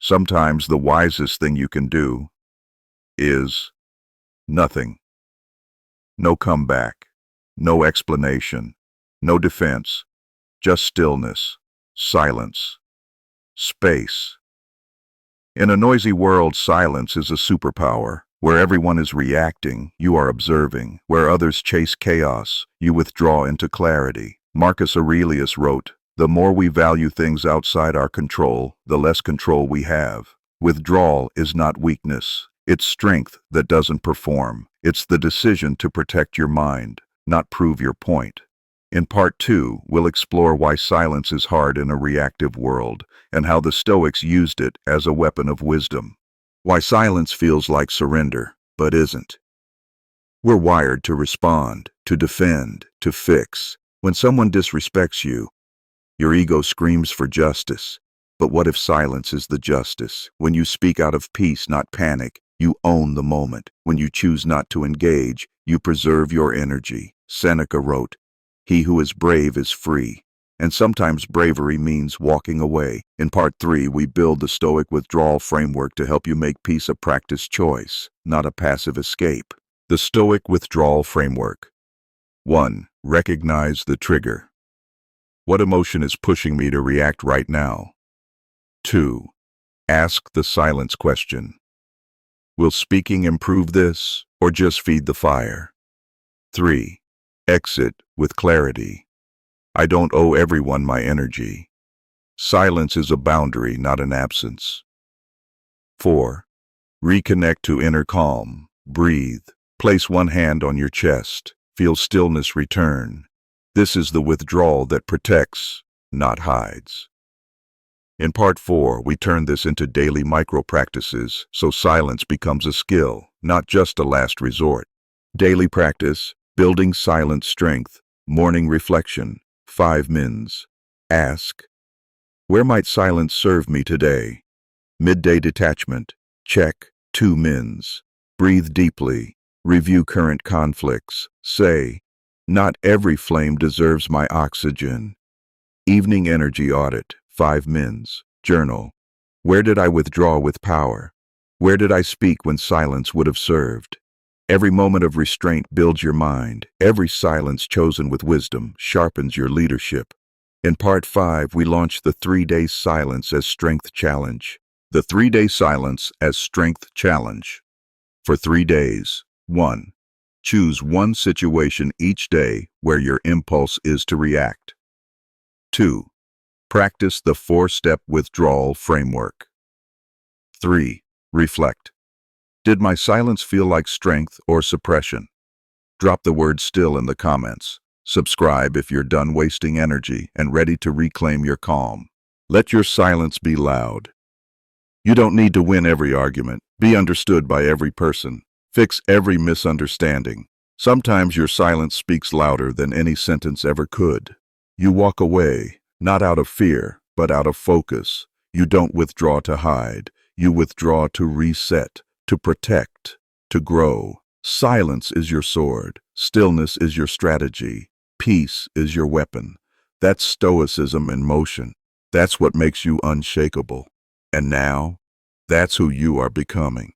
Sometimes the wisest thing you can do is nothing. No comeback, no explanation, no defense, just stillness, silence, space. In a noisy world, silence is a superpower. Where everyone is reacting, you are observing. Where others chase chaos, you withdraw into clarity. Marcus Aurelius wrote, "The more we value things outside our control, the less control we have." Withdrawal is not weakness. It's strength that doesn't perform. It's the decision to protect your mind, not prove your point. In part 2, we'll explore why silence is hard in a reactive world and how the Stoics used it as a weapon of wisdom. Why silence feels like surrender, but isn't. We're wired to respond, to defend, to fix. When someone disrespects you, your ego screams for justice. But what if silence is the justice? When you speak out of peace, not panic, you own the moment. When you choose not to engage, you preserve your energy. Seneca wrote, "He who is brave is free." And sometimes bravery means walking away. In part 3, we build the Stoic withdrawal framework to help you make peace a practiced choice, not a passive escape. The Stoic withdrawal framework. 1. Recognize the trigger. What emotion is pushing me to react right now? 2. Ask the silence question. Will speaking improve this, or just feed the fire? 3. Exit with clarity. I don't owe everyone my energy. Silence is a boundary, not an absence. 4. Reconnect to inner calm. Breathe. Place one hand on your chest. Feel stillness return. This is the withdrawal that protects, not hides. In part 4, we turn this into daily micro-practices so silence becomes a skill, not just a last resort. Daily practice, building silent strength, morning reflection, 5 mins. Ask, where might silence serve me today? Midday detachment, check, 2 mins. Breathe deeply, review current conflicts, say, not every flame deserves my oxygen. Evening energy audit, 5 mins. Journal, where did I withdraw with power? Where did I speak when silence would have served? Every moment of restraint builds your mind. Every silence chosen with wisdom sharpens your leadership. In part 5, we launch the 3-day silence as strength challenge. The 3-day silence as strength challenge. For 3 days. 1. Choose one situation each day where your impulse is to react. 2. Practice the 4-step withdrawal framework. 3. Reflect. Did my silence feel like strength or suppression? Drop the word still in the comments. Subscribe if you're done wasting energy and ready to reclaim your calm. Let your silence be loud. You don't need to win every argument. Be understood by every person. Fix every misunderstanding. Sometimes your silence speaks louder than any sentence ever could. You walk away, not out of fear, but out of focus. You don't withdraw to hide. You withdraw to reset, to protect, to grow. Silence is your sword. Stillness is your strategy. Peace is your weapon. That's stoicism in motion. That's what makes you unshakable. And now, that's who you are becoming.